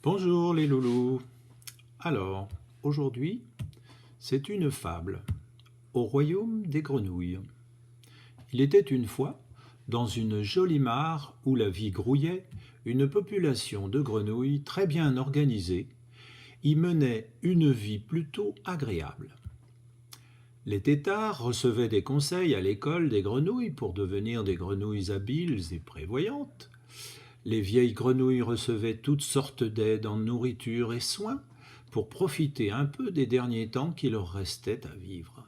Bonjour les loulous. Alors, aujourd'hui, c'est une fable au royaume des grenouilles. Il était une fois, dans une jolie mare où la vie grouillait, une population de grenouilles très bien organisée y menait une vie plutôt agréable. Les têtards recevaient des conseils à l'école des grenouilles pour devenir des grenouilles habiles et prévoyantes. Les vieilles grenouilles recevaient toutes sortes d'aides en nourriture et soins pour profiter un peu des derniers temps qui leur restaient à vivre.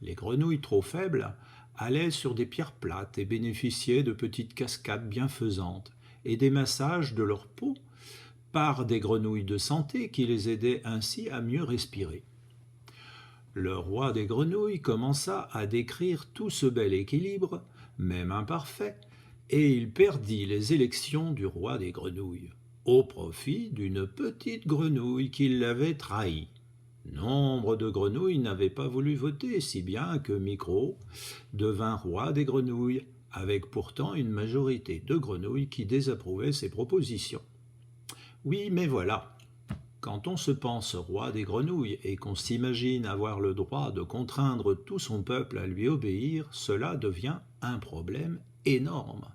Les grenouilles trop faibles allaient sur des pierres plates et bénéficiaient de petites cascades bienfaisantes et des massages de leur peau par des grenouilles de santé qui les aidaient ainsi à mieux respirer. Le roi des grenouilles commença à décrire tout ce bel équilibre, même imparfait, et il perdit les élections du roi des grenouilles, au profit d'une petite grenouille qui l'avait trahi. Nombre de grenouilles n'avaient pas voulu voter, si bien que Micro devint roi des grenouilles, avec pourtant une majorité de grenouilles qui désapprouvaient ses propositions. Oui, mais voilà, quand on se pense roi des grenouilles et qu'on s'imagine avoir le droit de contraindre tout son peuple à lui obéir, cela devient un problème énorme.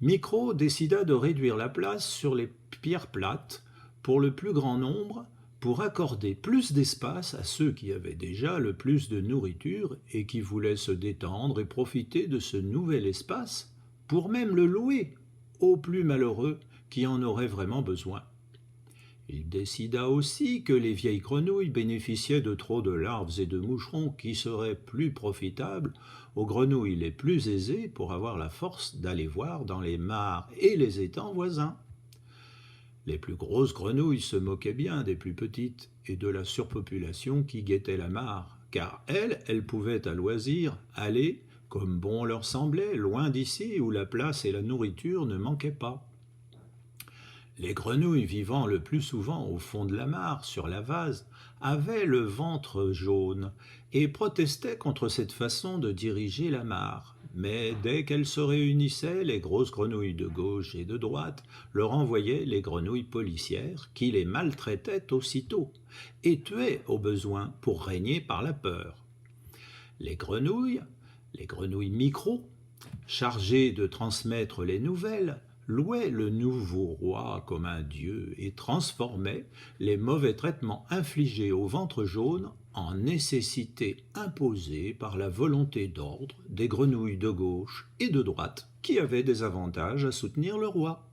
Micro décida de réduire la place sur les pierres plates pour le plus grand nombre, pour accorder plus d'espace à ceux qui avaient déjà le plus de nourriture et qui voulaient se détendre et profiter de ce nouvel espace, pour même le louer aux plus malheureux qui en auraient vraiment besoin. Il décida aussi que les vieilles grenouilles bénéficiaient de trop de larves et de moucherons qui seraient plus profitables aux grenouilles les plus aisées pour avoir la force d'aller voir dans les mares et les étangs voisins. Les plus grosses grenouilles se moquaient bien des plus petites et de la surpopulation qui guettait la mare, car elles pouvaient à loisir aller, comme bon leur semblait, loin d'ici où la place et la nourriture ne manquaient pas. Les grenouilles vivant le plus souvent au fond de la mare, sur la vase, avaient le ventre jaune et protestaient contre cette façon de diriger la mare. Mais dès qu'elles se réunissaient, les grosses grenouilles de gauche et de droite leur envoyaient les grenouilles policières qui les maltraitaient aussitôt et tuaient au besoin pour régner par la peur. Les grenouilles micro, chargées de transmettre les nouvelles, louait le nouveau roi comme un dieu et transformait les mauvais traitements infligés au ventre jaune en nécessité imposée par la volonté d'ordre des grenouilles de gauche et de droite qui avaient des avantages à soutenir le roi.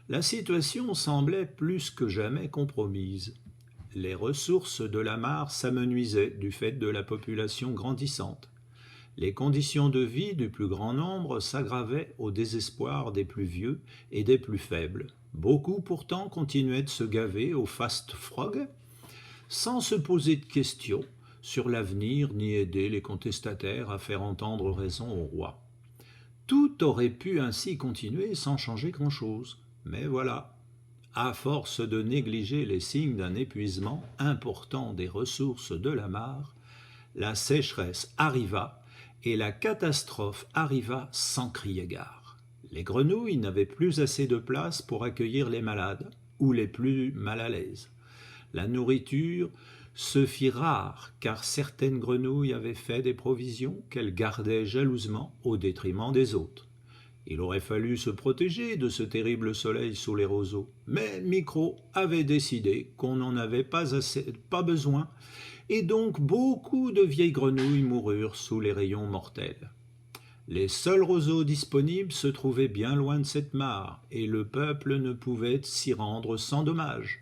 La situation semblait plus que jamais compromise. Les ressources de la mare s'amenuisaient du fait de la population grandissante. Les conditions de vie du plus grand nombre s'aggravaient au désespoir des plus vieux et des plus faibles. Beaucoup pourtant continuaient de se gaver au fast frog sans se poser de questions sur l'avenir ni aider les contestataires à faire entendre raison au roi. Tout aurait pu ainsi continuer sans changer grand-chose. Mais voilà, à force de négliger les signes d'un épuisement important des ressources de la mare, la sécheresse arriva et la catastrophe arriva sans crier gare. Les grenouilles n'avaient plus assez de place pour accueillir les malades ou les plus mal à l'aise. La nourriture se fit rare car certaines grenouilles avaient fait des provisions qu'elles gardaient jalousement au détriment des autres. Il aurait fallu se protéger de ce terrible soleil sous les roseaux, mais Micro avait décidé qu'on n'en avait pas besoin, et donc beaucoup de vieilles grenouilles moururent sous les rayons mortels. Les seuls roseaux disponibles se trouvaient bien loin de cette mare, et le peuple ne pouvait s'y rendre sans dommage.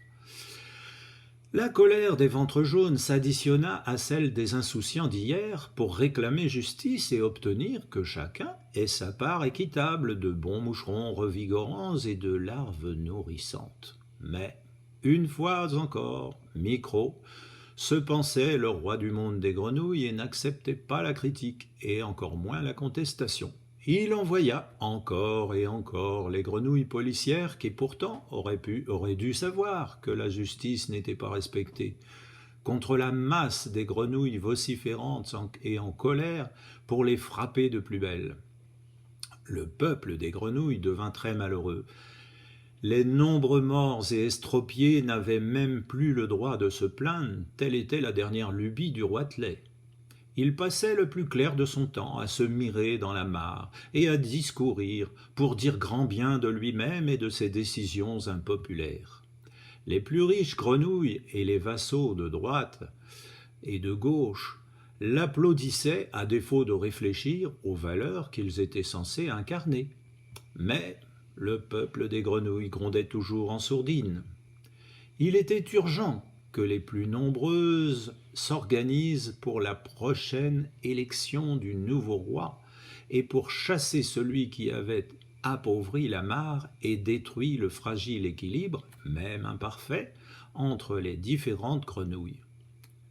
La colère des ventres jaunes s'additionna à celle des insouciants d'hier pour réclamer justice et obtenir que chacun ait sa part équitable de bons moucherons revigorants et de larves nourrissantes. Mais, une fois encore, Micro se pensait le roi du monde des grenouilles et n'acceptait pas la critique, et encore moins la contestation. Il envoya encore et encore les grenouilles policières qui pourtant auraient dû savoir que la justice n'était pas respectée, contre la masse des grenouilles vociférantes et en colère pour les frapper de plus belle. Le peuple des grenouilles devint très malheureux. Les nombreux morts et estropiés n'avaient même plus le droit de se plaindre, telle était la dernière lubie du roitelet. Il passait le plus clair de son temps à se mirer dans la mare et à discourir pour dire grand bien de lui-même et de ses décisions impopulaires. Les plus riches grenouilles et les vassaux de droite et de gauche l'applaudissaient à défaut de réfléchir aux valeurs qu'ils étaient censés incarner. Mais le peuple des grenouilles grondait toujours en sourdine. Il était urgent que les plus nombreuses s'organisent pour la prochaine élection du nouveau roi et pour chasser celui qui avait appauvri la mare et détruit le fragile équilibre, même imparfait, entre les différentes grenouilles.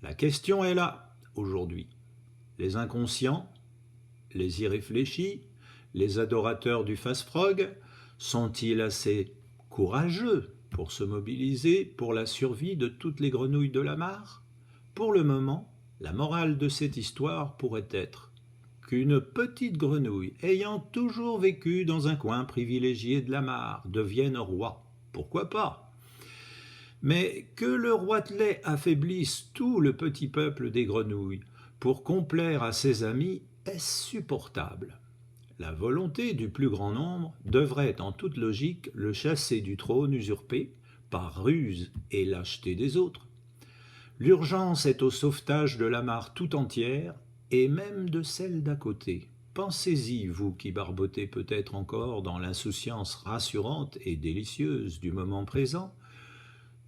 La question est là, aujourd'hui. Les inconscients, les irréfléchis, les adorateurs du fast-frog sont-ils assez courageux pour se mobiliser pour la survie de toutes les grenouilles de la mare? Pour le moment, la morale de cette histoire pourrait être qu'une petite grenouille ayant toujours vécu dans un coin privilégié de la mare devienne roi. Pourquoi pas? Mais que le roitelet affaiblisse tout le petit peuple des grenouilles pour complaire à ses amis est supportable. La volonté du plus grand nombre devrait en toute logique le chasser du trône usurpé par ruse et lâcheté des autres. L'urgence est au sauvetage de la mare tout entière et même de celle d'à côté. Pensez-y, vous qui barbotez peut-être encore dans l'insouciance rassurante et délicieuse du moment présent.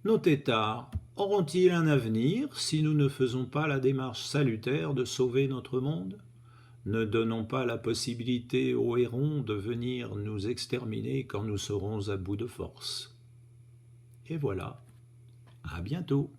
Nos têtards auront-ils un avenir si nous ne faisons pas la démarche salutaire de sauver notre monde? Ne donnons pas la possibilité aux hérons de venir nous exterminer quand nous serons à bout de force. Et voilà, à bientôt.